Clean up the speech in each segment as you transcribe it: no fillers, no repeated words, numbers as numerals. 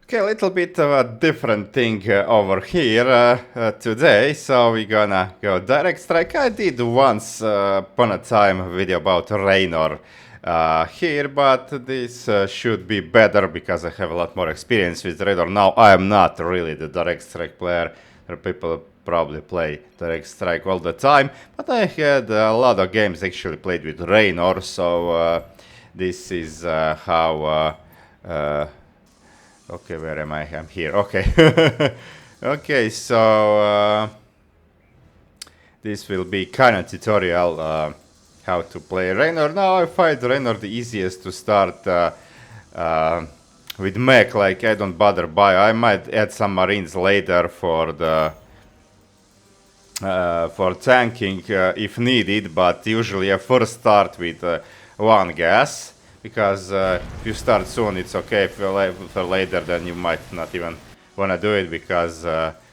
Okay, a little bit of a different thing over here today. So we're gonna go direct strike. I did once upon a time a video about Raynor here, but this should be better because I have a lot more experience with Raynor. Now I am not really the direct strike player. There are people probably play direct strike all the time, but I had a lot of games actually played with Raynor, so this is how. Okay, where am I? I'm here. Okay. Okay, so this will be kind of tutorial how to play Raynor. Now I find Raynor the easiest to start with Mech, like I don't bother buy. I might add some Marines later for the for tanking if needed, but usually I first start with one gas. Because if you start soon, it's okay. If for later, then you might not even want to do it because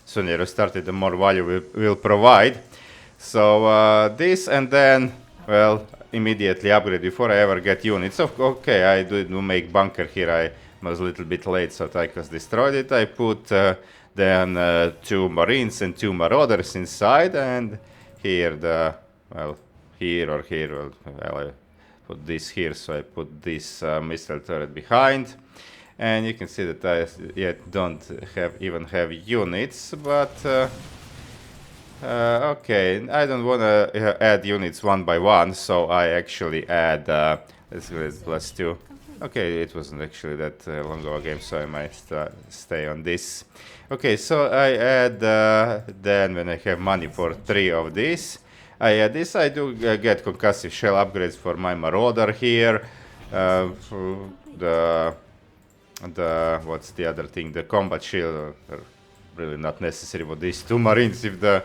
sooner you start it, the more value will provide. So this, and then, well, immediately upgrade before I ever get units. Okay, I do make bunker here. I was a little bit late, so Tychus destroyed it. I put then 2 Marines and 2 Marauders inside, and here here or here, well, put this here, so I put this missile turret behind, and you can see that I yet don't even have units, but okay, I don't want to add units one by one, so I actually add let's go +2. Okay, it wasn't actually that long of a game, so I might stay on this. Okay, so I add then when I have money for 3 of these. This I do get concussive shell upgrades for my Marauder here. The what's the other thing? The combat shield are really not necessary for these 2 Marines if the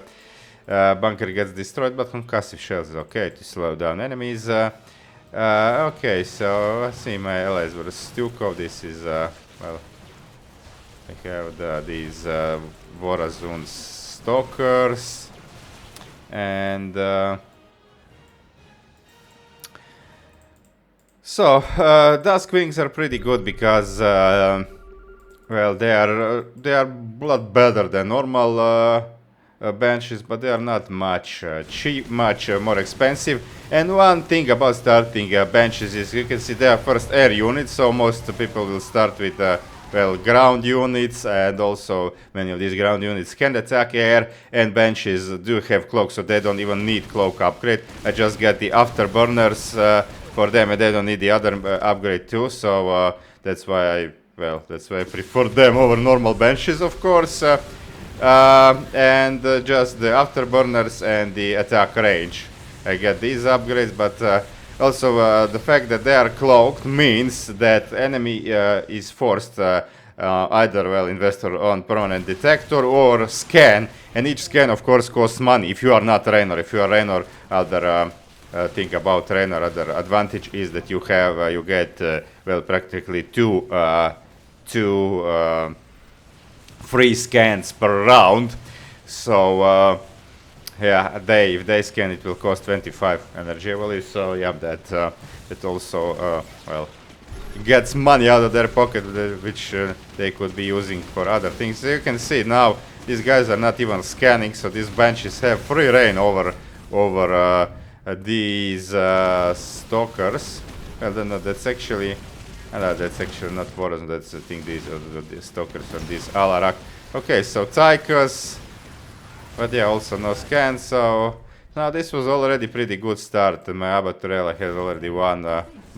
bunker gets destroyed, but concussive shells is okay to slow down enemies. Okay, so let's see my allies were Stukov. This is well, I have these Vorazun Stalkers. And so Dusk Wings are pretty good because well, they are a lot better than normal benches, but they are not much cheap, much more expensive. And one thing about starting benches is you can see they are first air units, so most people will start with well, ground units, and also many of these ground units can attack air, and benches do have cloak, so they don't even need cloak upgrade. I just get the afterburners for them, and they don't need the other upgrade too, so that's why I prefer them over normal benches, of course. And just the afterburners and the attack range. I get these upgrades, but also, the fact that they are cloaked means that enemy is forced either, well, invest on permanent detector or scan, and each scan, of course, costs money. If you are not Raynor, if you are Raynor, other thing about Raynor, other advantage is that you have, you get, well, practically two free scans per round. So, yeah, if they scan, it will cost 25 energy value. So yeah, that also well, gets money out of their pocket, which they could be using for other things. So you can see now these guys are not even scanning, so these benches have free reign over these stalkers. Well, then that's actually not Vorazun. That's I think these are the stalkers from these Alarak. Okay, so Tychus. But yeah, also no scan, so now this was already pretty good start. My Abaturella has already one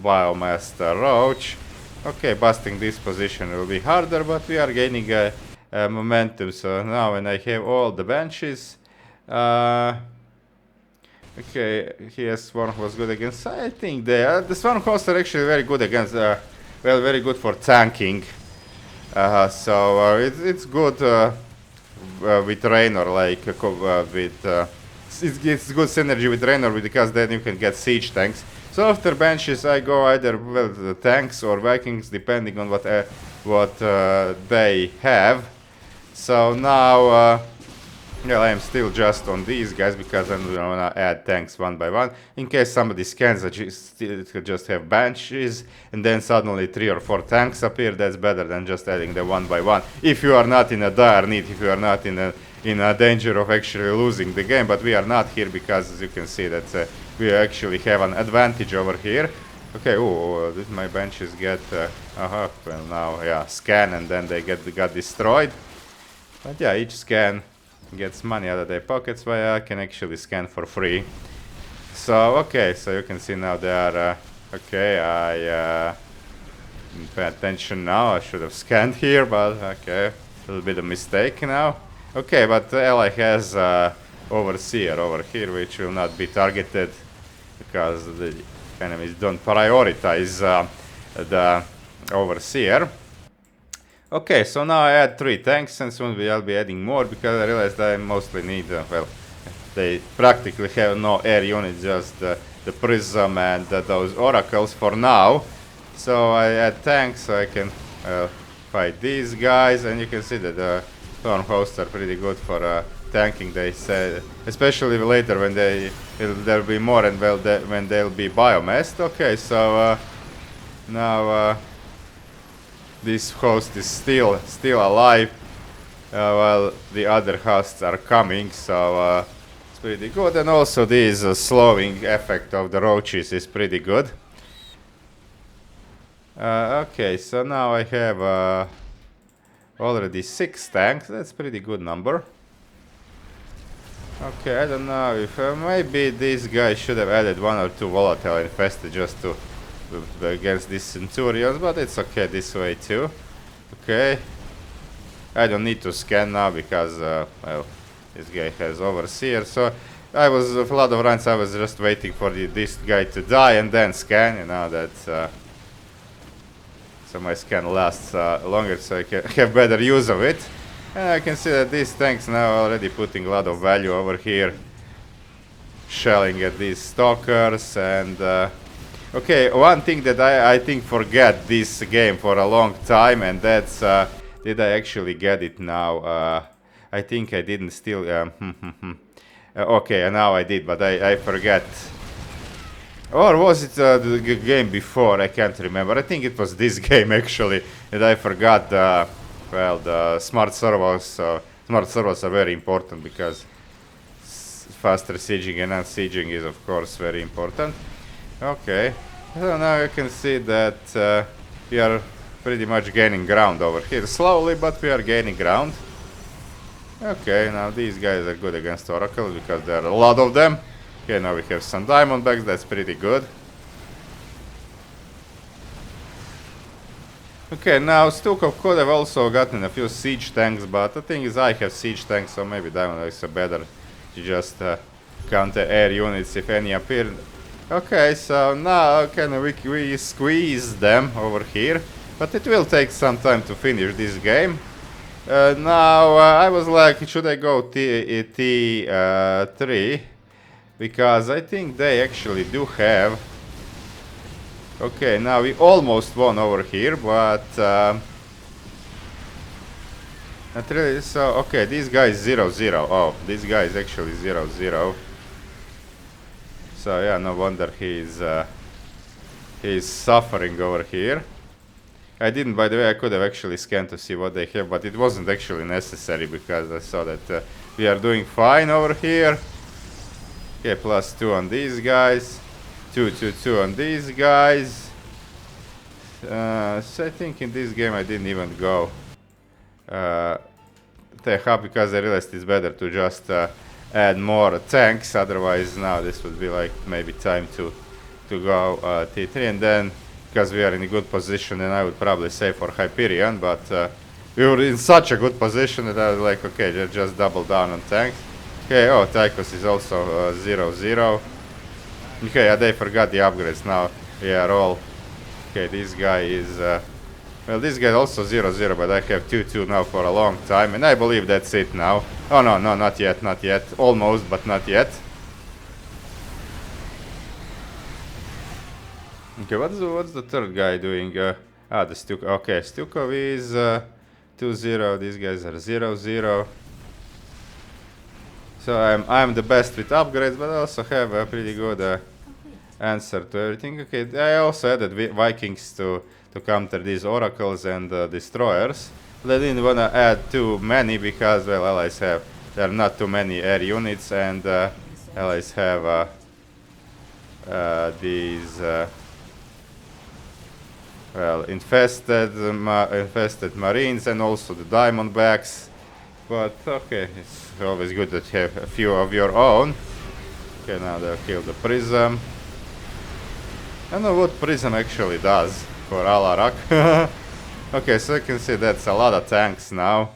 Biomaster Roach. Okay, busting this position will be harder, but we are gaining momentum. So now when I have all the benches, okay, here Swarm was good against. I think the Swarm hosts are actually very good against, well, very good for tanking. So it's good. With Raynor, like it's good synergy with Raynor because then you can get siege tanks. So after benches, I go either the tanks or Vikings, depending on what they have. So now Well, I am still just on these guys because I'm gonna add tanks one by one. In case somebody scans, it could just have banshees, and then suddenly 3 or 4 tanks appear. That's better than just adding the one by one. If you are not in a dire need, if you are not in a danger of actually losing the game, but we are not here because, as you can see, that we actually have an advantage over here. Okay, did my benches get? Well now, yeah, scan, and then they got destroyed. But yeah, each scan gets money out of their pockets, while I can actually scan for free. So okay, so you can see now they are okay. I didn't pay attention now. I should have scanned here, but okay, a little bit of mistake now. Okay, but the ally has overseer over here, which will not be targeted because the enemies don't prioritize the overseer. Okay, so now I add 3 tanks, and soon I'll be adding more because I realized I mostly need, well, they practically have no air units, just the prism and those oracles for now. So I add tanks so I can fight these guys, and you can see that the storm hosts are pretty good for tanking, they say, especially later when there'll be more, and well, when they'll be biomassed. Okay, so now this host is still alive while the other hosts are coming, so it's pretty good. And also this slowing effect of the roaches is pretty good. Okay, so now I have already 6 tanks. That's pretty good number. Okay, I don't know if maybe this guy should have added 1 or 2 volatile infested just to against these centurions, but it's okay this way too. Okay, I don't need to scan now because well, this guy has overseer, so I was a lot of runs I was just waiting for this guy to die and then scan. You know, that's so my scan lasts longer, so I can have better use of it. And I can see that these tanks now are already putting a lot of value over here, shelling at these stalkers. And okay, one thing that I think forget this game for a long time, and that's did I actually get it now? I think I didn't still. Okay, now I did, but I forget. Or was it the game before? I can't remember. I think it was this game actually, and I forgot. Well, the smart servos. Smart servos are very important because faster sieging and unsieging is, of course, very important. Okay, so now you can see that we are pretty much gaining ground over here. Slowly, but we are gaining ground. Okay, now these guys are good against oracles because there are a lot of them. Okay, now we have some diamondbacks, that's pretty good. Okay, now Stukov could have also gotten a few siege tanks, but the thing is I have siege tanks, so maybe diamondbacks are better to just counter air units if any appear. Okay, so now we squeeze them over here, but it will take some time to finish this game. Now I was like, should I go T3? Because I think they actually do have. Okay, now we almost won over here, but not really. So okay, this guy is 0-0. Oh, this guy is actually 0-0. So yeah, no wonder he's suffering over here. I didn't, by the way. I could have actually scanned to see what they have, but it wasn't actually necessary because I saw that we are doing fine over here. Okay, +2 on these guys, 2 on these guys. So I think in this game I didn't even go tech up because I realized it's better to just add more tanks. Otherwise, now this would be like maybe time to go T3, and then because we are in a good position, then I would probably say for Hyperion. But we were in such a good position that I was like, okay, just double down on tanks. Okay, oh, Tychus is also 0-0. Okay, yeah, they forgot the upgrades now. We are all. Okay, this guy is. Well, this guy also 0-0, but I have 2-2 now for a long time, and I believe that's it now. Oh, no, not yet, not yet. Almost, but not yet. Okay, what's the third guy doing? The Stukov. Okay, Stukov is 2-0. These guys are 0-0. So I'm the best with upgrades, but I also have a pretty good answer to everything. Okay, I also added Vikings to counter these oracles and destroyers. But I didn't wanna add too many because well, allies have there are not too many air units, and allies have these well infested marines and also the diamondbacks. But okay, it's always good that you have a few of your own. Okay, now they'll kill the prism. I don't know what prism actually does for Alarak. Okay, so you can see that's a lot of tanks now.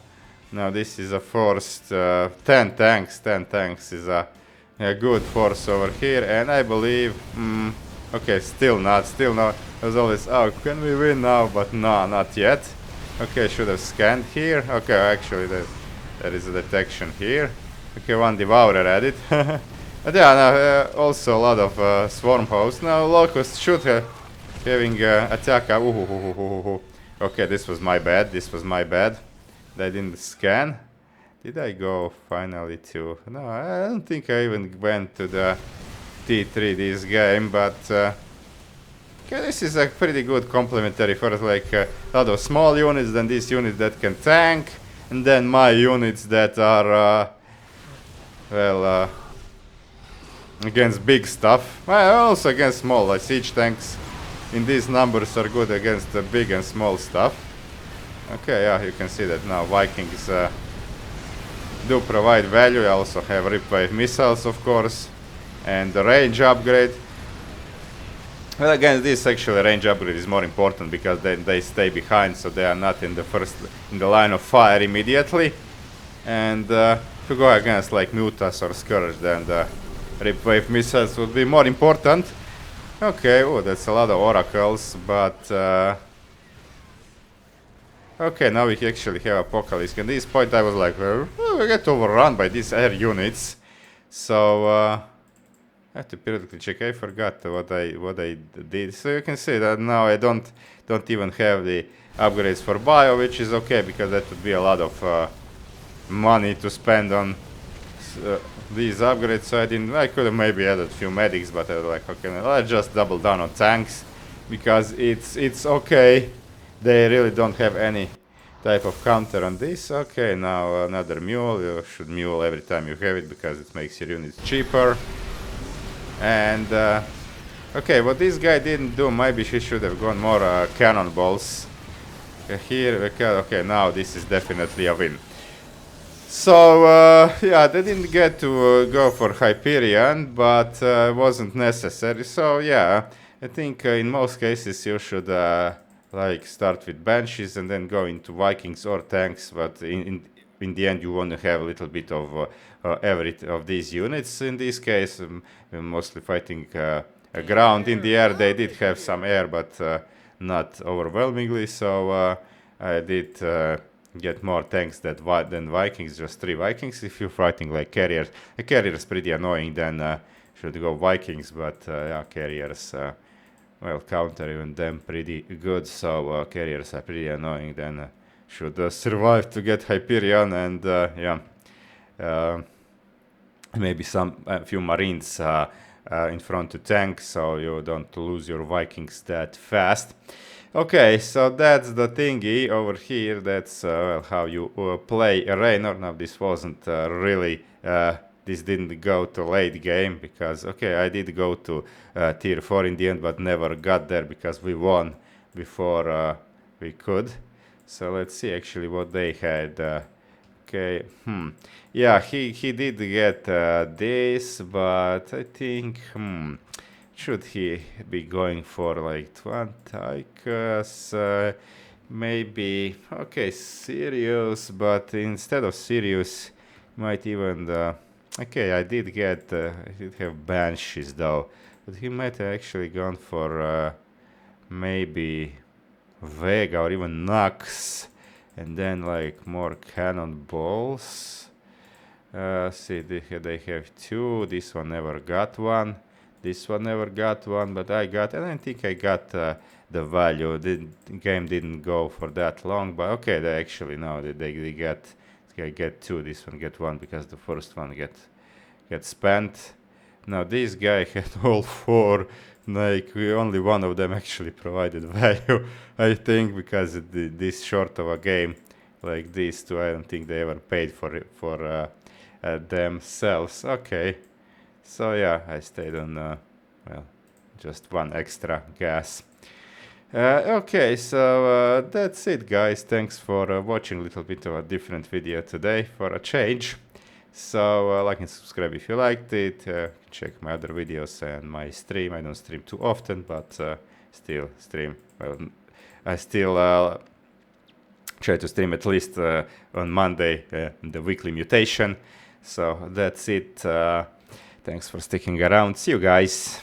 Now this is a forced 10 tanks. 10 tanks is a good force over here, and I believe, okay, still not. As always, oh, can we win now? But no, not yet. Okay, should have scanned here. Okay, actually there is a detection here. Okay, one devourer added. But yeah, now, also a lot of swarm hosts. Now Locust should have having attack. Okay, this was my bad. They didn't scan. Did I go finally to... No, I don't think I even went to the T3 this game, but... okay, this is a pretty good complementary for like a lot of small units, then these units that can tank, and then my units that are, well, against big stuff. Well, also against small, like siege tanks in these numbers are good against the big and small stuff. Okay, yeah, you can see that now Vikings do provide value. I also have ripwave missiles, of course, and the range upgrade. Well, again, this actually range upgrade is more important because then they stay behind, so they are not in the line of fire immediately. And if you go against like Mutas or Scourge, then the ripwave missiles would be more important. Okay, oh, that's a lot of oracles, but okay, now we actually have Apocalypse. At this point I was like, we get overrun by these air units. So I have to periodically check. I forgot what I did. So you can see that now I don't even have the upgrades for bio, which is okay because that would be a lot of money to spend on these upgrades. So I could have maybe added a few medics, but I was like, okay, let's just double down on tanks because it's okay. They really don't have any type of counter on this. Okay, now another mule. You should mule every time you have it because it makes your units cheaper. And okay, what this guy didn't do, maybe he should have gone more cannonballs. Here, okay, now this is definitely a win. So yeah, they didn't get to go for Hyperion, but wasn't necessary. So yeah, I think in most cases you should like start with Banshees and then go into Vikings or tanks, but in the end you want to have a little bit of every of these units. In this case, we're mostly fighting ground. In the air they did have some air, but not overwhelmingly, so I did get more tanks than Vikings, just 3 Vikings. If you're fighting like carriers, a carrier is pretty annoying, then should go Vikings, but yeah, carriers well, counter even them pretty good, so carriers are pretty annoying, then should survive to get Hyperion, and yeah, maybe a few marines in front to tank, so you don't lose your Vikings that fast. Okay, so that's the thingy over here. That's well, how you play Raynor. Now this wasn't really this didn't go to late game because okay, I did go to tier 4 in the end, but never got there because we won before we could. So let's see actually what they had. Okay, yeah, he did get this, but I think should he be going for like Twanticus? Maybe okay, Sirius, but instead of Sirius, might even okay, I did have Banshees though, but he might have actually gone for maybe Vega or even Nox, and then like more cannonballs. See, they have 2. This one never got one. This one never got one, but I think I got the value. The game didn't go for that long, but okay, they actually know that they get 2. This one get 1 because the first one get had spent. Now this guy had all 4, like only one of them actually provided value, I think, because this short of a game like these two, I don't think they ever paid for it for themselves. Okay, so yeah, I stayed on well, just 1 extra gas. Okay, so that's it, guys. Thanks for watching a little bit of a different video today for a change. So like and subscribe if you liked it. Check my other videos and my stream. I don't stream too often, but still stream. Well, I still try to stream at least on Monday, the weekly mutation. So that's it. Thanks for sticking around. See you guys.